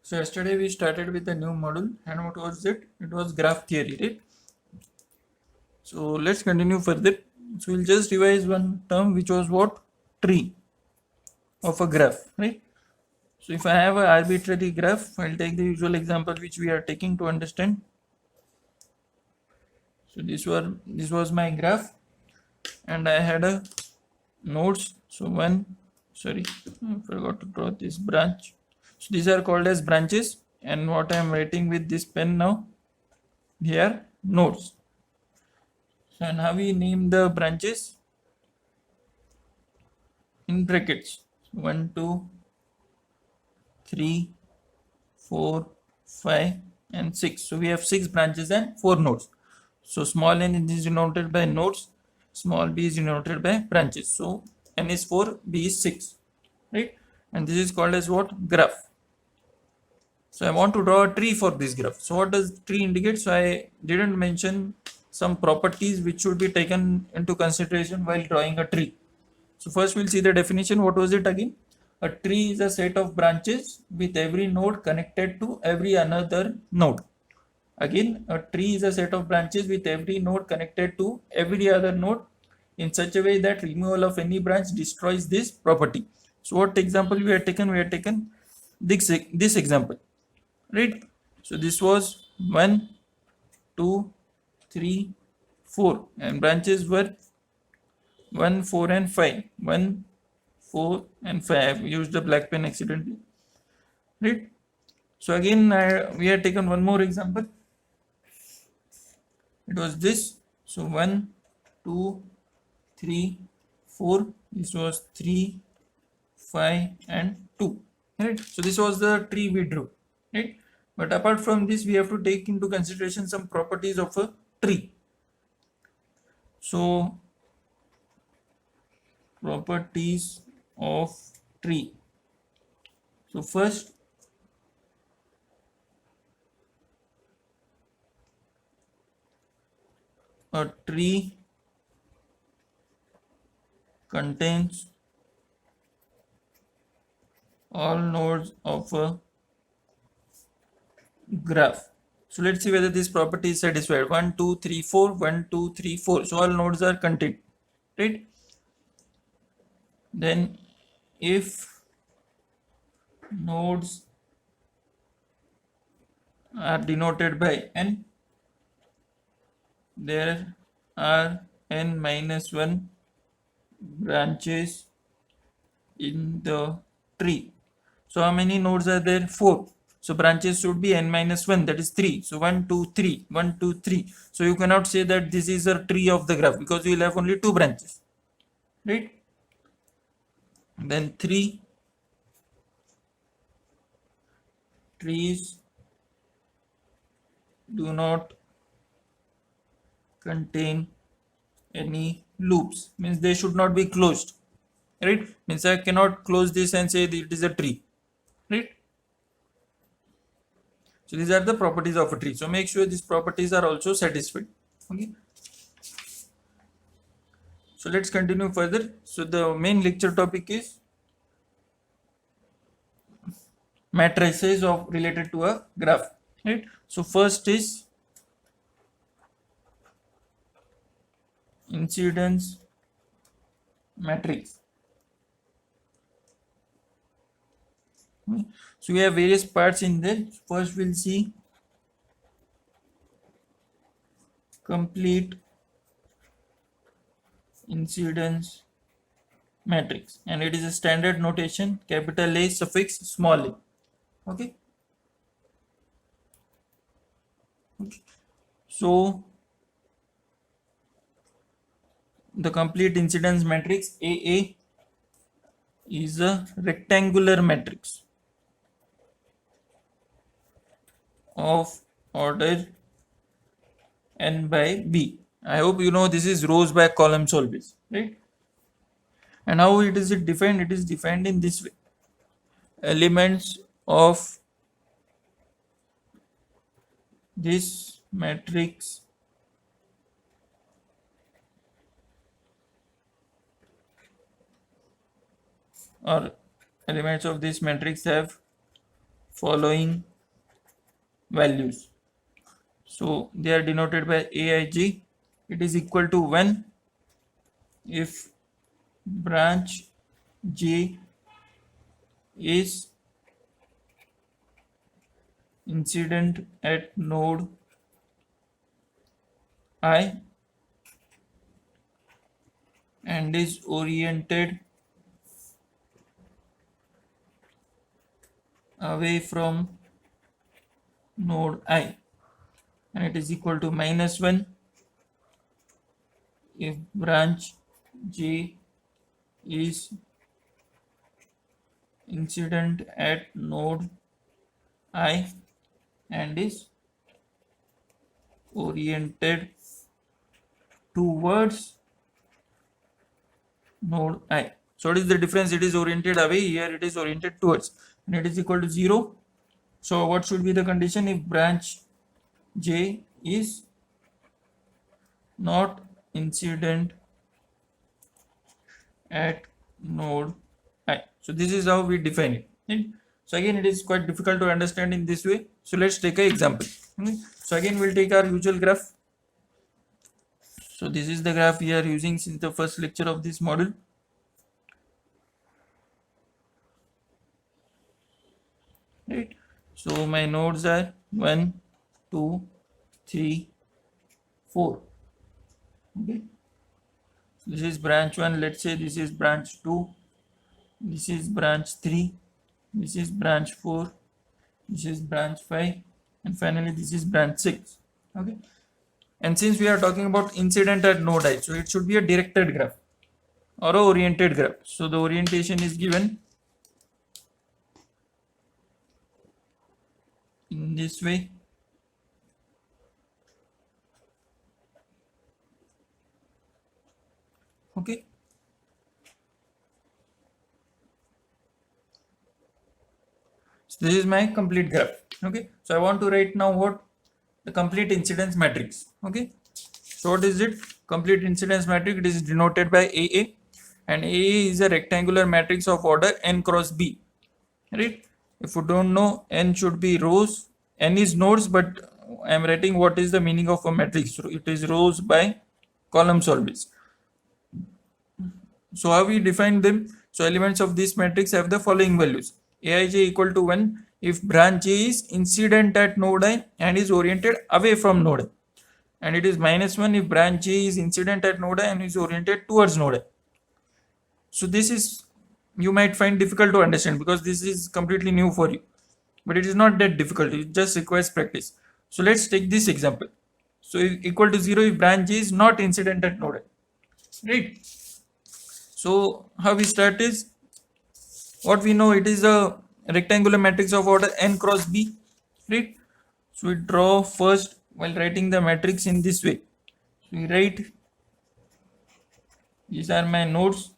So yesterday we started with a new module, and what was it? It was graph theory, right? So let's continue further. So we'll just revise one term which was what? Tree of a graph, right? So if I have an arbitrary graph, I'll take the usual example which we are taking to understand. So this was my graph, and I had a nodes. So I forgot to draw this branch. So these are called as branches, and what I am writing with this pen now, here nodes. So and how we name the branches? In brackets. 1, 2, 3, 4, 5, and 6. So we have 6 branches and 4 nodes. So small n is denoted by nodes, small b is denoted by branches. So n is 4, b is 6, right? And this is called as what? Graph. So I want to draw a tree for this graph. So what does tree indicate? So I didn't mention some properties which should be taken into consideration while drawing a tree. So first we'll see the definition. What was it again? A tree is a set of branches with every node connected to every another node. Again, a tree is a set of branches with every node connected to every other node in such a way that removal of any branch destroys this property. So what example we have taken? We have taken this example, right? So this was 1, 2, 3, 4, and branches were 1, 4, and 5. 1, 4, and 5. I've used the black pen accidentally, right? So again, we had taken one more example. It was this. So 1, 2, 3, 4. This was 3, 5, and 2. Right? So this was the tree we drew. Right? But apart from this, we have to take into consideration some properties of a tree. So properties of tree. So first, a tree contains all nodes of a graph. So let's see whether this property is satisfied. 1, 2, 3, 4, 1, 2, 3, 4. So all nodes are contained, right? Then if nodes are denoted by n, there are n minus 1 branches in the tree. So how many nodes are there? 4. So branches should be n minus 1, that is 3. So 1, 2, 3, 1, 2, 3. So you cannot say that this is a tree of the graph because we will have only 2 branches, right? Then 3 trees do not contain any loops, means they should not be closed, right? Means I cannot close this and say it is a tree, right? So these are the properties of a tree. So make sure these properties are also satisfied. Okay. So let's continue further. So the main lecture topic is matrices of related to a graph, right? So first is incidence matrix. So we have various parts in there. First we'll see complete incidence matrix, and it is a standard notation, capital A suffix small a. Okay. So the complete incidence matrix AA is a rectangular matrix of order n by b. I hope you know this is rows by columns always, right? And how it is defined? It is defined in this way. Elements of this matrix or elements of this matrix have following values. So they are denoted by aij. It is equal to 1 if branch j is incident at node I and is oriented away from node I, and it is equal to -1 if branch j is incident at node I and is oriented towards node I. So what is the difference? It is oriented away, here it is oriented towards, and it is equal to 0. So what should be the condition? If branch j is not incident at node I. So this is how we define it. Right? So again, it is quite difficult to understand in this way. So let's take an example. Okay? So again, we'll take our usual graph. So this is the graph we are using since the first lecture of this module. Right? So my nodes are 1, 2, 3, 4. Okay. So this is branch 1. Let's say this is branch 2. This is branch 3. This is branch 4. This is branch 5. And finally this is branch 6. Okay. And since we are talking about incident at node I, so it should be a directed graph or a oriented graph. So the orientation is given in this way. Okay. So this is my complete graph. Okay. So I want to write now what? The complete incidence matrix. Okay. So what is it? Complete incidence matrix. It is denoted by AA, and AA is a rectangular matrix of order n cross b. Right? If you don't know, n should be rows, n is nodes, but I am writing what is the meaning of a matrix. So it is rows by columns always. So how we define them? So elements of this matrix have the following values: aij equal to 1 if branch j is incident at node I and is oriented away from node I, and it is -1 if branch j is incident at node I and is oriented towards node I. So this is, you might find difficult to understand because this is completely new for you, but it is not that difficult. It just requires practice. So let's take this example. So equal to 0 if branch j is not incident at node I. Right? So how we start is, what we know, it is a rectangular matrix of order n cross b. Right? So we draw first while writing the matrix in this way. So we write, these are my nodes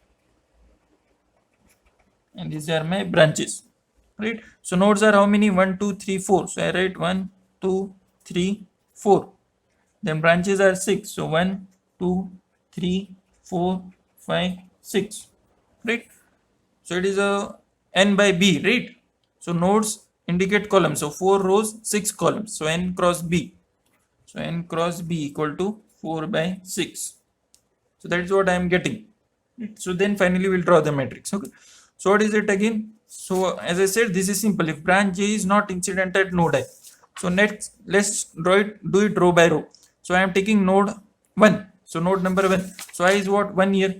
and these are my branches. Right? So nodes are how many? 1, 2, 3, 4. So I write 1, 2, 3, 4. Then branches are 6. So 1, 2, 3, 4, 5, 6. Right? So it is a n by b. Right? So nodes indicate columns. So 4 rows, 6 columns. So n cross b. So n cross b equal to 4 by 6. So that is what I am getting. Right? So then finally we'll draw the matrix. Okay. So what is it again? So as I said, this is simple. If branch j is not incident at node I. So next, let's do it row by row. So I am taking node 1. So node number 1. So I is what? 1 here.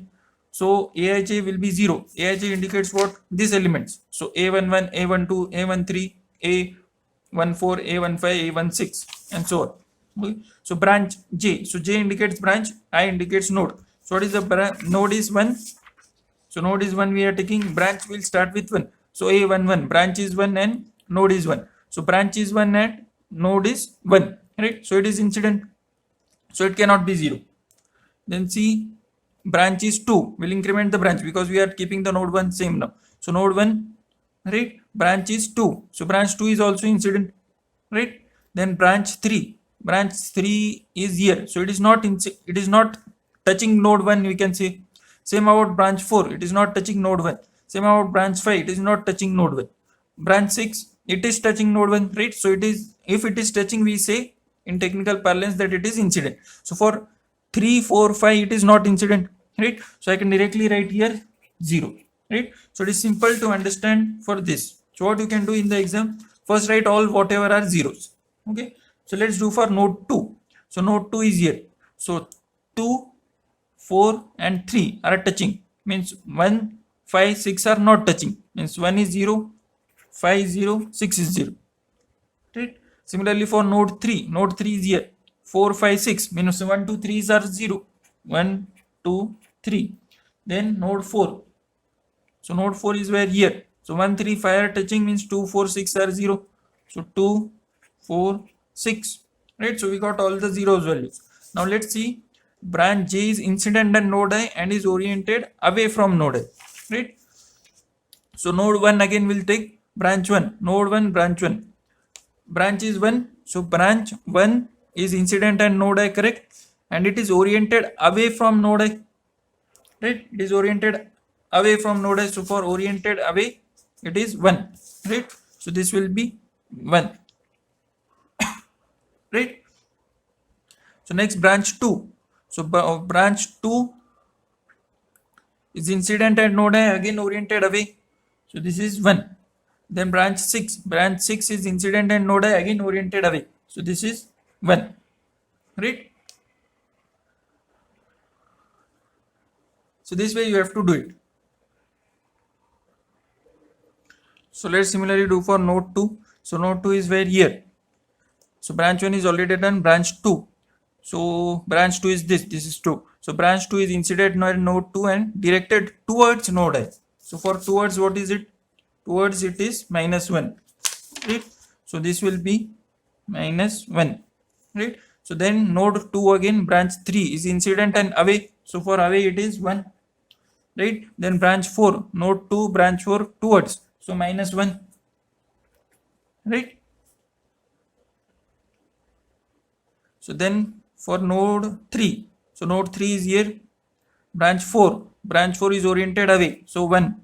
So aij will be 0. Aij indicates what? These elements. So a11, a12, a13, a14, a15, a16, and so on. Okay. So branch j. So j indicates branch, I indicates node. So what is the node is 1. So node is 1 we are taking, branch will start with 1. So a11, branch is 1 and node is 1. So branch is 1 and node is 1. Right? So it is incident. So it cannot be 0. Then see, branch is 2. We'll increment the branch because we are keeping the node 1 same now. So node 1, right? Branch is 2. So branch 2 is also incident. Right? Then branch 3. Branch 3 is here. So it is not touching node 1, we can say. Same about branch 4. It is not touching node 1. Same about branch 5. It is not touching node 1. Branch 6. it is touching node 1, right? So it is, if it is touching, we say in technical parlance that it is incident. So for 3 4 5 it is not incident, right? So I can directly write here 0, right? So it is simple to understand for this. So what you can do in the exam, first write all whatever are zeros. Okay, so let's do for node 2. So node 2 is here. So 2 4 and 3 are touching, means 1 5 6 are not touching, means 1 is 0, 5 is 0, 6 is 0, right? Similarly for node 3 is here. 4 5 6 means 1 2 3 are 0, 1 2 3. Then node 4, so node 4 is where here. So 1 3 5 are touching, means 2 4 6 are 0. So 2 4 6, right? So we got all the zeros values. Now let's see, branch J is incident and node I and is oriented away from node I, right? So node 1 again will take branch 1, node 1 branch 1, branch is 1. So branch 1 is incident and node I, correct? And it is oriented away from node I, right? It is oriented away from node I. So for oriented away it is 1, right? So this will be 1, right? So next branch 2. So branch 2 is incident and node I, again oriented away. So this is 1. Then branch 6. Branch 6 is incident and node I, again oriented away. So this is 1, right? So this way you have to do it. So let's similarly do for node 2. So node 2 is where here. So branch 1 is already done. Branch 2. So branch 2 is this. This is 2. So branch 2 is incident node 2 and directed towards node I. So for towards, what is it? Towards it is -1, right? So this will be -1, right? So then node 2 again, branch 3 is incident and away. So for away it is 1, right? Then branch 4, node 2 branch 4 towards, so -1, right? So then for node 3, so node 3 is here. Branch 4 is oriented away, so 1.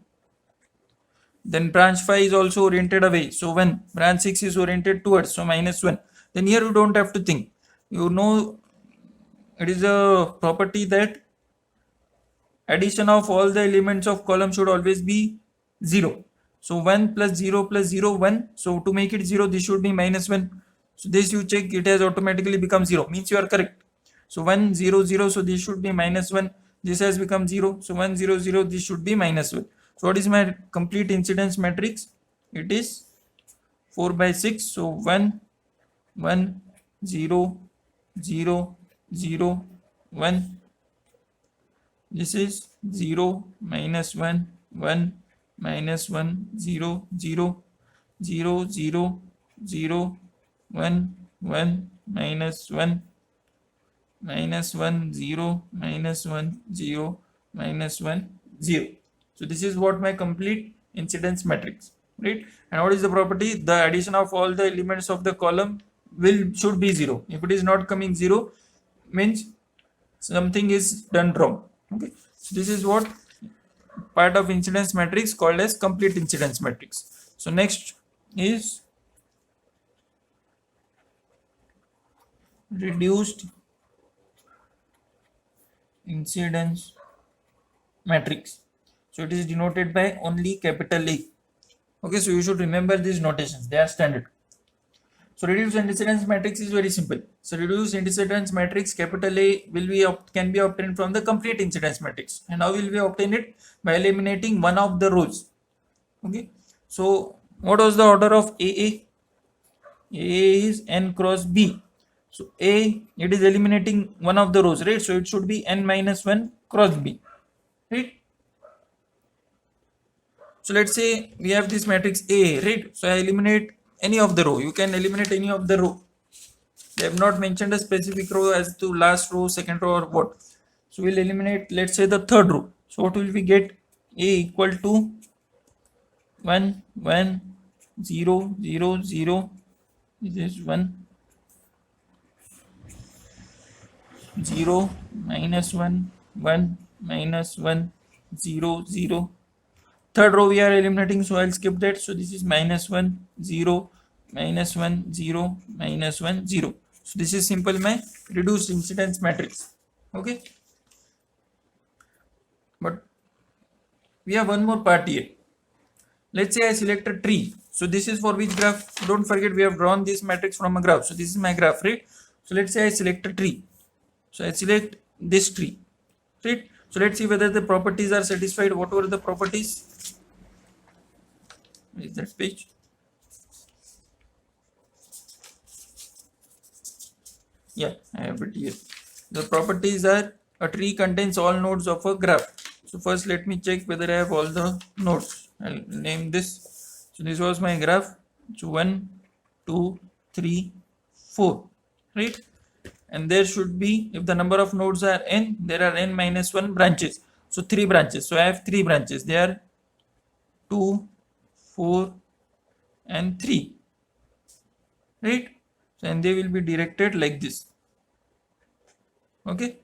Then branch 5 is also oriented away, so 1. Branch 6 is oriented towards, so -1. Then here you don't have to think, you know it is a property that addition of all the elements of column should always be 0. So 1 plus 0 plus 0 1. So to make it 0, this should be -1. So this you check, it has automatically become 0, means you are correct. So 1 0 0, so this should be -1. This has become 0, so 1 0 0, this should be -1. So what is my complete incidence matrix? It is 4 by 6. So 1 1 0 0 0 1. This is 0 -1 1 -1 0 0 0 0 0 1 1 -1 -1 0 -1 0 -1 0. So this is what my complete incidence matrix, right? And what is the property? The addition of all the elements of the column should be 0. If it is not coming 0, means something is done wrong. Okay, so this is what part of incidence matrix called as complete incidence matrix. So next is reduced incidence matrix. So it is denoted by only capital A. Okay, so you should remember these notations, they are standard. So reduced incidence matrix is very simple. So reduced incidence matrix, capital A, can be obtained from the complete incidence matrix. And how will we obtain it? By eliminating one of the rows. Okay, so what was the order of AA? AA is n cross B. So A, it is eliminating one of the rows, right? So it should be n minus 1 cross B, right? So let's say we have this matrix A, right? So I eliminate any of the row. You can eliminate any of the row. They have not mentioned a specific row as to last row, second row, or what. So we'll eliminate, let's say, the third row. So what will we get? A equal to 1 1 0 0 0. This is 1 0 minus 1 1 minus 1 0 0 Third row we are eliminating, so I'll skip that. So this is -1 0 -1 0 -1 0. So this is simple my reduced incidence matrix. Okay, but we have one more part here. Let's say I select a tree. So this is for which graph? Don't forget we have drawn this matrix from a graph. So this is my graph, right? So let's say I select a tree. So I select this tree, right? So let's see whether the properties are satisfied. What were the properties? Is that page? Yeah, I have it here. The properties are a tree contains all nodes of a graph. So first let me check whether I have all the nodes. I'll name this. So this was my graph. So 1, 2, 3, 4, right? And there should be, if the number of nodes are n, there are n minus 1 branches. So 3 branches. So I have 3 branches. They are 2, 4, and 3, right? So, and they will be directed like this. Okay.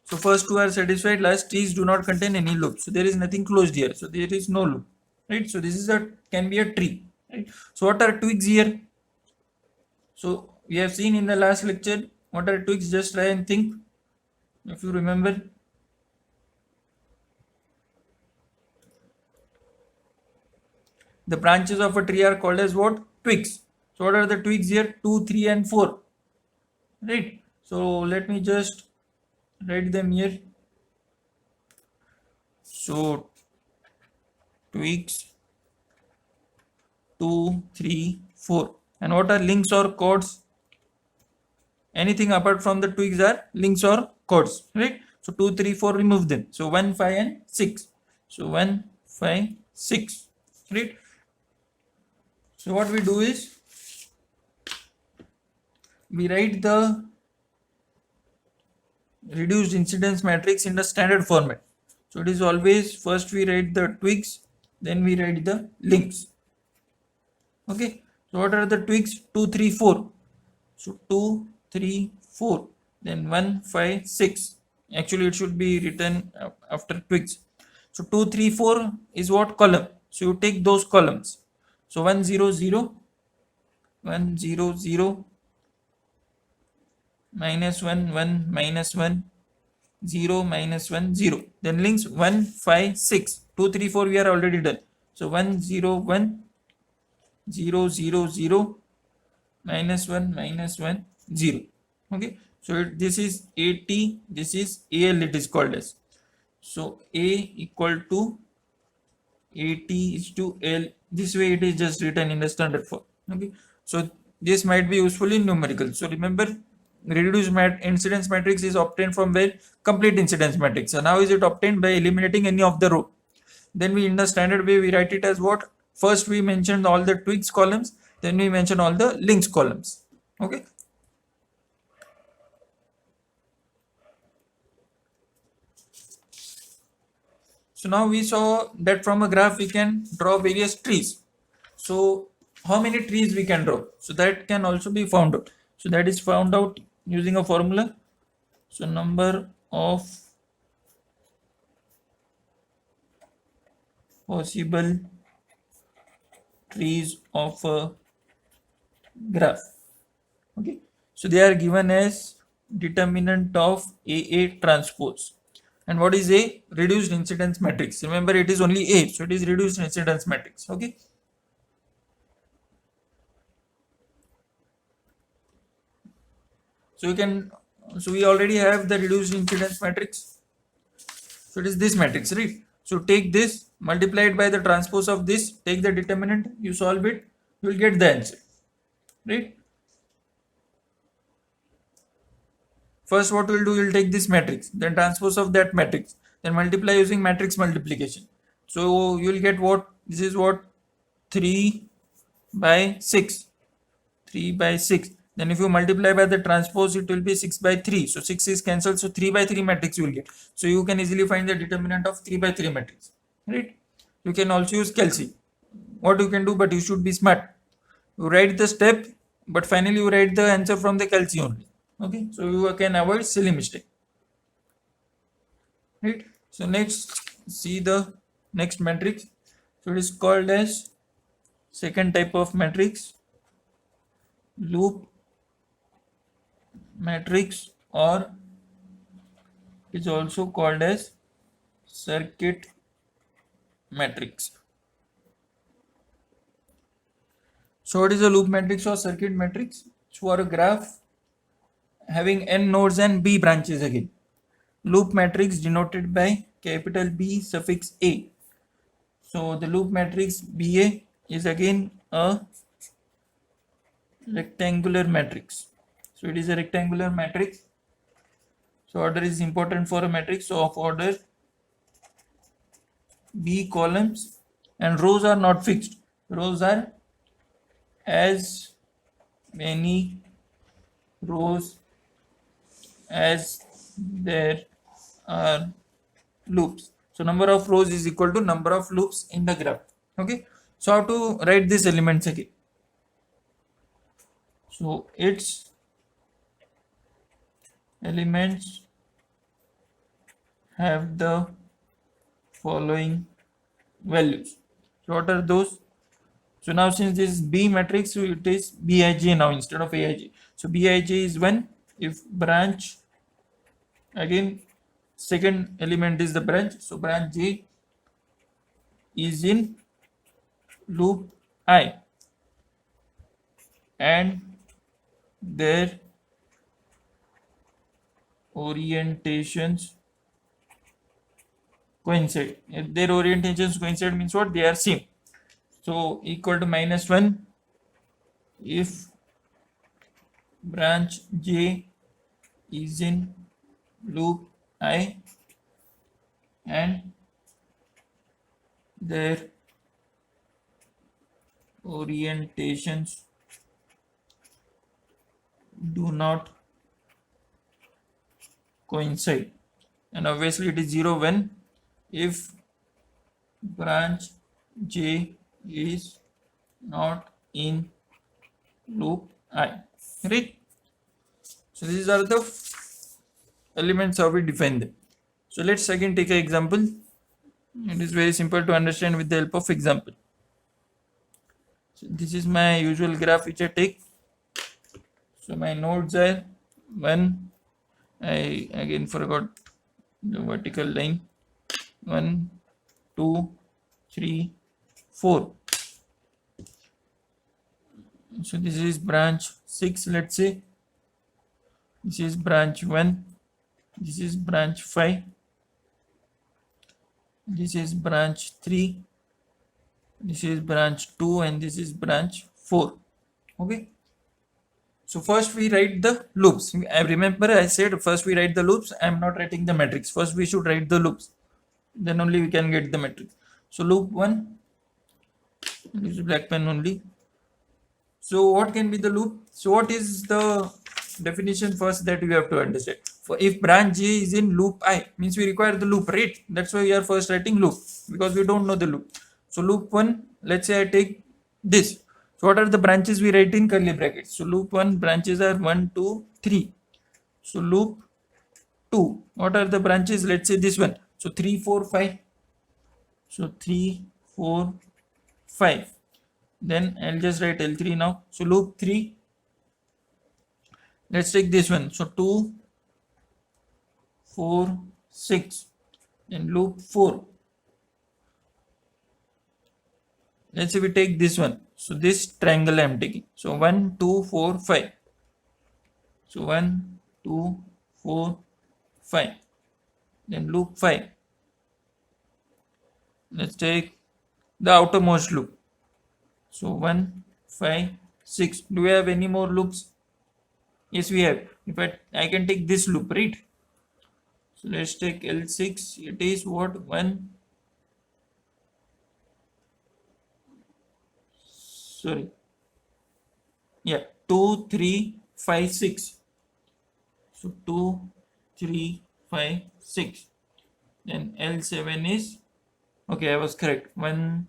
So first two are satisfied. Last, trees do not contain any loop. So there is nothing closed here. So there is no loop, right? So this is can be a tree, right? So what are twigs here? So we have seen in the last lecture what are twigs. Just try and think if you remember. The branches of a tree are called as what? Twigs. So what are the twigs here? 2, 3 and 4, right? So let me just write them here. So twigs 2, 3, 4. And what are links or chords? Anything apart from the twigs are links or chords, right? So 2, 3, 4, remove them. So 1, 5 and 6. So 1, 5, 6, right? So what we do is we write the reduced incidence matrix in the standard format. So it is always first we write the twigs, then we write the links. Okay. So what are the twigs? 2, 3, 4. So 2, 3, 4. Then 1, 5, 6. Actually it should be written after twigs. So 2, 3, 4 is what? Column. So you take those columns. So 1, 0, 0, 1, 0, 0, minus 1, 1, minus 1, 0, minus 1, 0. Then links 1, 5, 6. 2, 3, 4 we are already done. So 1, 0, 1, 0, 0, 0, minus 1, minus 1, 0. Okay. So this is AT, this is AL, it is called as. So A equal to AT is to L. This way it is just written in the standard form. Okay. So this might be useful in numerical. So remember, reduced incidence matrix is obtained from where? Complete incidence matrix. And how is it obtained? By eliminating any of the row. Then we, in the standard way, we write it as what? First we mentioned all the twigs columns, then we mention all the links columns. Okay. So now we saw that from a graph we can draw various trees. So how many trees we can draw? So that can also be found out. So that is found out using a formula. So number of possible trees of a graph. Okay. So they are given as determinant of AA transpose. And what is A? Reduced incidence matrix. Remember, it is only A, so it is reduced incidence matrix. Okay. So you can, so we already have the reduced incidence matrix. So it is this matrix, right? So take this, multiply it by the transpose of this, take the determinant, you solve it, you will get the answer, right? First what we'll do, we'll take this matrix, then transpose of that matrix, then multiply using matrix multiplication. So you will get what? This is what? 3 by 6. 3 by 6. Then if you multiply by the transpose, it will be 6 by 3. So 6 is cancelled. So 3 by 3 matrix you will get. So you can easily find the determinant of 3 by 3 matrix. Right? You can also use Kelsey. What you can do, but you should be smart. You write the step, but finally you write the answer from the Kelsey only. Okay, so you can avoid silly mistake. Right. So next see the next matrix. So it is called as second type of matrix, loop matrix, or is also called as circuit matrix. So what is a loop matrix or circuit matrix? It's for a graph having n nodes and b branches again. Loop matrix denoted by capital B suffix A. So the loop matrix BA is again a rectangular matrix. So it is a rectangular matrix. So order is important for a matrix. So of order B columns, and rows are not fixed. Rows are as many rows as there are loops. So number of rows is equal to number of loops in the graph. Okay. So how to write these elements again? So its elements have the following values. So what are those? So now since this is B matrix, so it is Bij now instead of Aij. So Bij is 1 if branch, again second element is the branch, so branch J is in loop I and their orientations coincide. If their orientations coincide means what? They are same. So equal to -1 if branch J is in loop I and their orientations do not coincide, and obviously it is 0 when if branch J is not in loop I, right? So these are the elements how we define them. So let's again take an example. It is very simple to understand with the help of example. So this is my usual graph which I take. So my nodes are 1, I again forgot the vertical line, 1, 2, 3, 4. So this is branch 6, let's say. This is branch 1, this is branch 5, this is branch 3, this is branch 2, and this is branch 4. Okay. So first we write the loops. I remember I said first we write the loops. I am not writing the matrix. First we should write the loops. Then only we can get the matrix. So loop 1, use black pen only. So what can be the loop? So what is the definition first that we have to understand? For if branch J is in loop I, means we require the loop, right? That's why we are first writing loop, because we don't know the loop. So loop 1, let's say I take this. So what are the branches we write in curly brackets? So loop 1 branches are 1, 2, 3. So loop 2, what are the branches? Let's say this one. So 3, 4, 5. So 3, 4, 5. Then I'll just write L3 now. So loop 3, let's take this one. So 2, 4, 6. Then loop 4, let's say we take this one. So this triangle I am taking. So 1, 2, 4, 5. So 1, 2, 4, 5. Then loop 5. Let's take the outermost loop. So 1, 5, 6. Do we have any more loops? Yes, we have. In fact, I can take this loop, right? So let's take L6. It is what? 1. Sorry. Yeah, 2, 3, 5, 6. So 2, 3, 5, 6. Then L7 is, okay, I was correct. 1,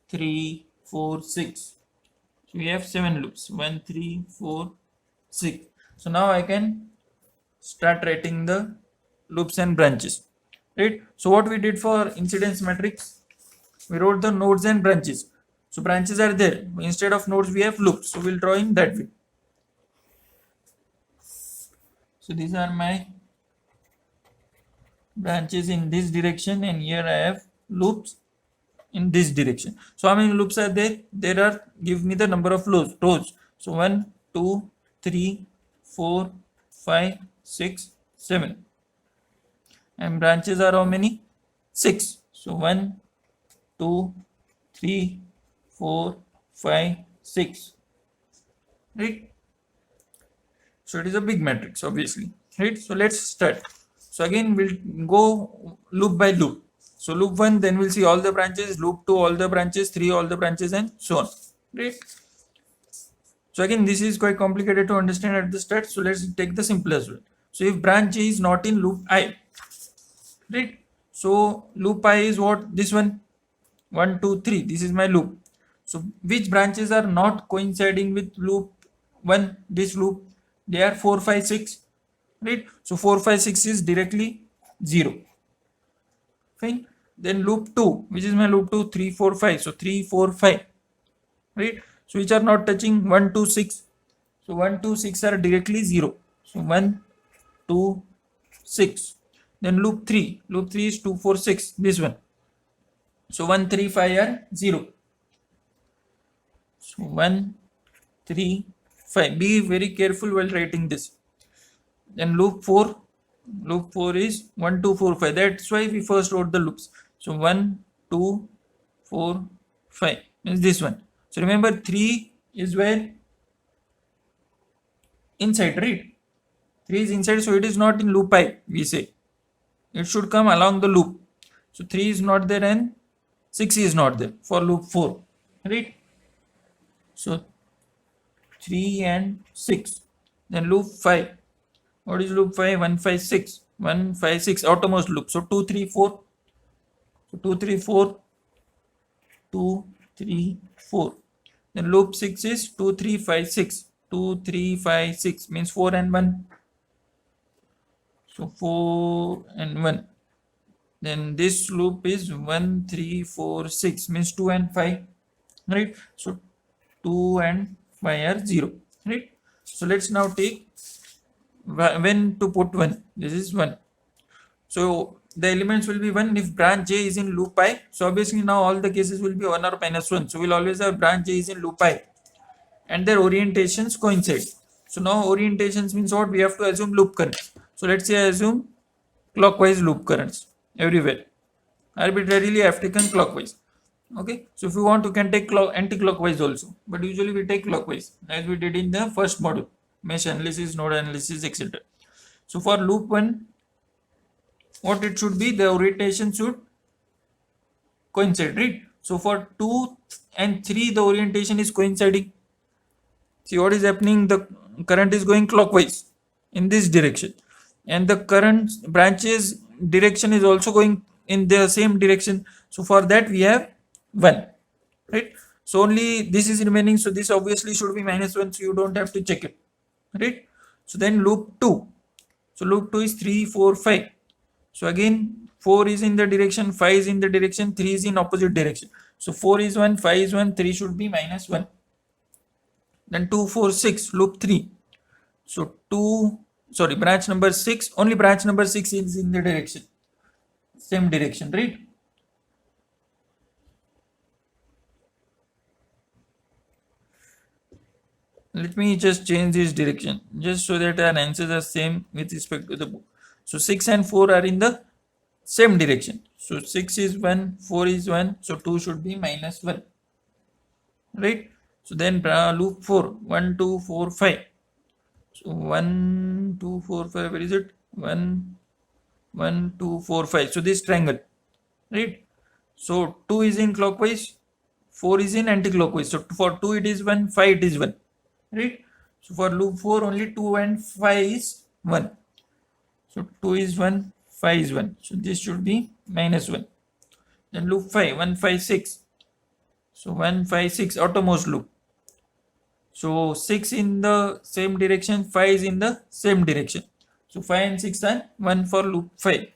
3, 4, 6. So we have 7 loops. 1, 3, 4, 6. So now I can start writing the loops and branches. right? So what we did for incidence matrix, we wrote the nodes and branches. So branches are there, instead of nodes we have loops, so we'll draw in that way. So these are my branches in this direction, and here I have loops in this direction. So how many loops are there? There are, give me the number of rows. So 1, 2, 3, 4, 5, 6, 7. And branches are how many? 6. So 1, 2, 3, 4, 5, 6. Right? So it is a big matrix, obviously. Right? So let's start. So again, we'll go loop by loop. So loop 1, then we'll see all the branches, loop 2, all the branches, 3, all the branches, and so on. Right? So again, this is quite complicated to understand at the start. So let's take the simplest one. So if branch A is not in loop I, right? So loop I is what? This one, 1, 2, 3. This is my loop. So which branches are not coinciding with loop 1? This loop, they are 4, 5, 6, right? So 4, 5, 6 is directly 0. Fine. Then loop 2, which is my loop 2, 3, 4, 5. So 3, 4, 5, right? So which are not touching? 1, 2, 6. So 1, 2, 6 are directly 0. So 1, 2, 6. Then loop 3. Loop 3 is 2, 4, 6. This one. So 1, 3, 5 are 0. So 1, 3, 5. Be very careful while writing this. Then loop 4. Loop 4 is 1, 2, 4, 5. That's why we first wrote the loops. So 1, 2, 4, 5 is this one. So remember 3 is where? Inside, right? 3 is inside, so it is not in loop I, we say. It should come along the loop. So 3 is not there and 6 is not there for loop 4, right? So 3 and 6. Then loop 5. What is loop 5? 1, 5, 6. 1, 5, 6, outermost loop. So 2, 3, 4. So 2, 3, 4. 2, 3, 4. Then loop 6 is 2, 3, 5, 6. 2, 3, 5, 6 means 4 and 1. So 4 and 1. Then this loop is 1, 3, 4, 6 means 2 and 5. Right? So 2 and 5 are 0. Right? So let's now take when to put 1. This is 1. So the elements will be 1 if branch J is in loop I. So obviously now all the cases will be 1 or minus 1. So we'll always have branch J is in loop I and their orientations coincide. So now orientations means what? We have to assume loop currents. So let's say I assume clockwise loop currents everywhere. Arbitrarily I have taken clockwise. Okay, so if you want, you can take anti-clockwise also, but usually we take clockwise as we did in the first module, mesh analysis, node analysis, etc. So for loop 1, what it should be? The orientation should coincide, right? So for 2 and 3, the orientation is coinciding. See what is happening? The current is going clockwise in this direction, and the current branches direction is also going in the same direction. So for that we have 1, right? So only this is remaining, so this obviously should be minus 1, so you don't have to check it, right? So then loop 2. So loop 2 is 3, 4, 5. So again 4 is in the direction, 5 is in the direction, 3 is in opposite direction. So 4 is 1, 5 is 1, 3 should be minus 1. Then 2, 4, 6, loop 3. So branch number 6, only branch number 6 is in the direction, same direction, right? Let me just change this direction just so that our answers are same with respect to the book. So 6 and 4 are in the same direction. So 6 is 1, 4 is 1, so 2 should be minus 1, right? So then loop 4, 1, 2, 4, 5. So 1, 2, 4, 5, where is it? 1, 1, 2, 4, 5. So this triangle, right? So 2 is in clockwise, 4 is in anti-clockwise. So for 2 it is 1, 5 it is 1, right? So for loop 4 only 2 and 5 is 1. So 2 is 1, 5 is 1. So this should be minus 1. Then loop 5, 1, 5, 6. So 1, 5, 6, outermost loop. So 6 in the same direction, 5 is in the same direction. So 5 and 6 are 1 for loop 5.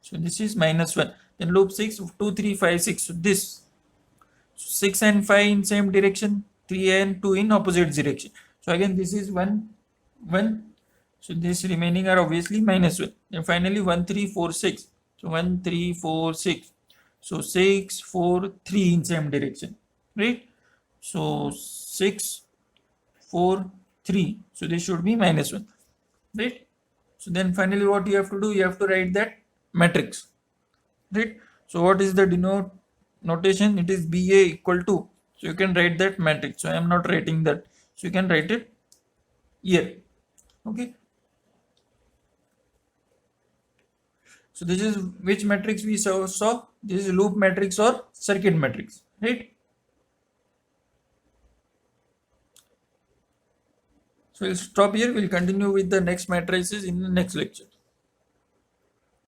So this is -1. Then loop 6, 2, 3, 5, 6. So this 6 and 5 in same direction, 3 and 2 in opposite direction. So again this is 1, 1. So this remaining are obviously -1. And finally 1, 3, 4, 6. So 1, 3, 4, 6. So 6, 4, 3 in same direction, right? So 6, 4, 3. So this should be -1, right? So then finally what you have to do, you have to write that matrix, right? So what is the notation? It is BA equal to, so you can write that matrix. So I am not writing that, so you can write it here. Okay, so this is which matrix we saw. This is loop matrix or circuit matrix, right? So we'll stop here. We'll continue with the next matrices in the next lecture.